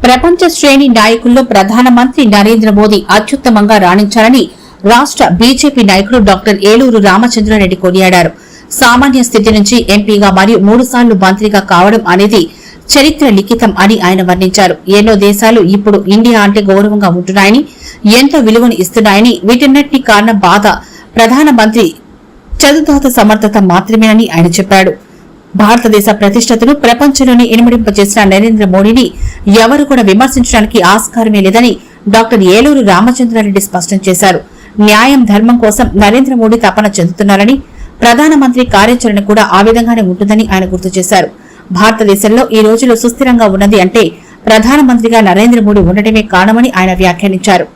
ప్రపంచ శ్రేణి నాయకుల్లో ప్రధానమంత్రి నరేంద్ర మోదీ అత్యుత్తమంగా రాణించారని రాష్ట బీజేపీ నాయకుడు డాక్టర్ ఏలూరు రామచంద్రారెడ్డి కొనియాడారు. సామాన్య స్థితి నుంచి ఎంపీగా మరియు 3 సార్లు మంత్రిగా కావడం అనేది చరిత్ర లిఖితం అని ఆయన వర్ణించారు. ఎన్నో దేశాలు ఇప్పుడు ఇండియా అంటే గౌరవంగా ఉంటున్నాయని, ఎంత విలువను ఇస్తున్నాయని, వీటన్నిటికీ కారణం బాధ ప్రధానమంత్రి చదుదాత సమర్థత మాత్రమేనని ఆయన చెప్పాడు. భారతదేశ ప్రతిష్టతను ప్రపంచంలోనే ఇనుమడింపజేసిన నరేంద్ర మోడీని ఎవరు కూడా విమర్శించడానికి ఆస్కారమే లేదని డాక్టర్ ఏలూరు రామచంద్రారెడ్డి స్పష్టం చేశారు. న్యాయం, ధర్మం కోసం నరేంద్ర మోడీ తపన చెందుతున్నారని, ప్రధానమంత్రి కార్యాచరణ కూడా ఆ విధంగానే ఉంటుందని ఆయన గుర్తు చేశారు. భారతదేశంలో ఈ రోజులో సుస్థిరంగా ఉన్నది అంటే ప్రధానమంత్రిగా నరేంద్ర మోడీ ఉండటమే కారణమని ఆయన వ్యాఖ్యానించారు.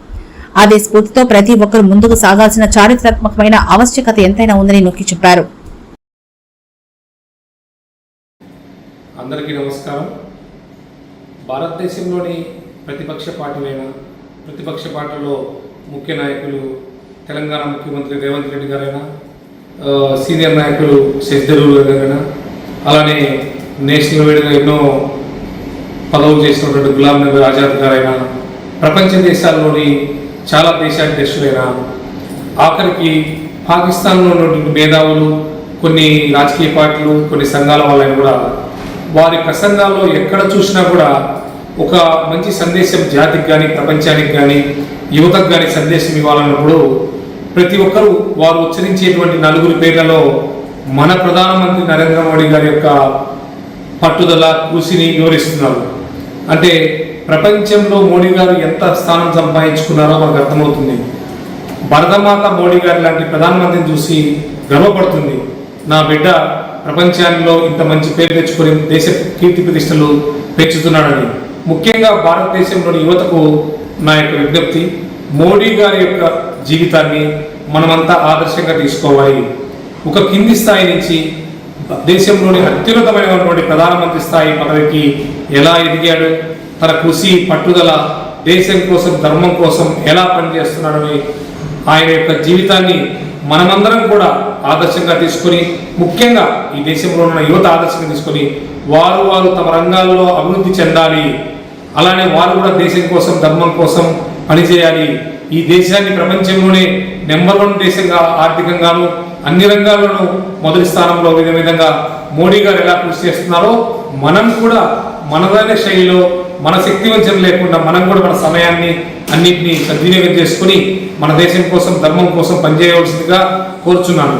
అదే స్ఫూర్తితో ప్రతి ఒక్కరూ ముందుకు సాగాల్సిన చారిత్రాత్మకమైన ఆవశ్యకత ఎంతైనా ఉందని నొక్కి చెప్పారు. అందరికీ నమస్కారం. భారతదేశంలోని ప్రతిపక్ష పార్టీలో ముఖ్య నాయకులు తెలంగాణ ముఖ్యమంత్రి రేవంత్ రెడ్డి గారైనా, సీనియర్ నాయకులు శశిధరూర్ గారైనా, అలానే నేషనల్ వైడ్గా ఎన్నో పదవులు చేసినటువంటి గులాం నబీ ఆజాద్ గారైనా, ప్రపంచ దేశాల్లోని చాలా దేశాధ్యక్షులైన, ఆఖరికి పాకిస్తాన్లో ఉన్నటువంటి మేధావులు, కొన్ని రాజకీయ పార్టీలు, కొన్ని సంఘాల వాళ్ళని కూడా వారి ప్రసంగాల్లో ఎక్కడ చూసినా కూడా ఒక మంచి సందేశం జాతికి కానీ, ప్రపంచానికి కానీ, యువతకు కానీ సందేశం ఇవ్వాలన్నప్పుడు ప్రతి ఒక్కరూ వారు ఉచ్చరించేటువంటి 4 పేర్లలో మన ప్రధానమంత్రి నరేంద్ర మోడీ గారి యొక్క పట్టుదల, కృషిని వివరిస్తున్నారు. అంటే ప్రపంచంలో మోడీ గారు ఎంత స్థానం సంపాదించుకున్నారో మనకు అర్థమవుతుంది. భరతమాత మోడీ గారి లాంటి ప్రధానమంత్రిని చూసి గర్వపడుతుంది. నా బిడ్డ ప్రపంచంలో ఇంత మంచి పేరు తెచ్చుకొని దేశ కీర్తి ప్రతిష్టలు పెంచుతున్నాడని. ముఖ్యంగా భారతదేశంలోని యువతకు నా యొక్క విజ్ఞప్తి, మోడీ గారి యొక్క జీవితాన్ని మనమంతా ఆదర్శంగా తీసుకోవాలి. ఒక కింది స్థాయి నుంచి దేశంలోని అత్యున్నతమైనటువంటి ప్రధానమంత్రి స్థాయి పదవికి ఎలా ఎదిగాడు, తన కృషి, పట్టుదల, దేశం కోసం, ధర్మం కోసం ఎలా పనిచేస్తున్నాడని ఆయన యొక్క జీవితాన్ని మనమందరం కూడా ఆదర్శంగా తీసుకొని, ముఖ్యంగా ఈ దేశంలో ఉన్న యువత ఆదర్శంగా తీసుకొని వారు తమ రంగాల్లో అభివృద్ధి చెందాలి. అలానే వారు కూడా దేశం కోసం, ధర్మం కోసం పనిచేయాలి. ఈ దేశాన్ని ప్రపంచంలోనే నెంబర్ 1 దేశంగా, ఆర్థికంగాను అన్ని రంగాల్లోనూ మొదటి స్థానంలో విధంగా మోడీ గారు ఎలా కృషి చేస్తున్నారో మనం కూడా మనదైన శైలిలో, మన శక్తి వంచన లేకుండా మనం కూడా మన సమయాన్ని అన్నింటినీ సద్వినియోగం చేసుకుని మన దేశం కోసం, ధర్మం కోసం పనిచేయవలసిందిగా కోరుచున్నాను.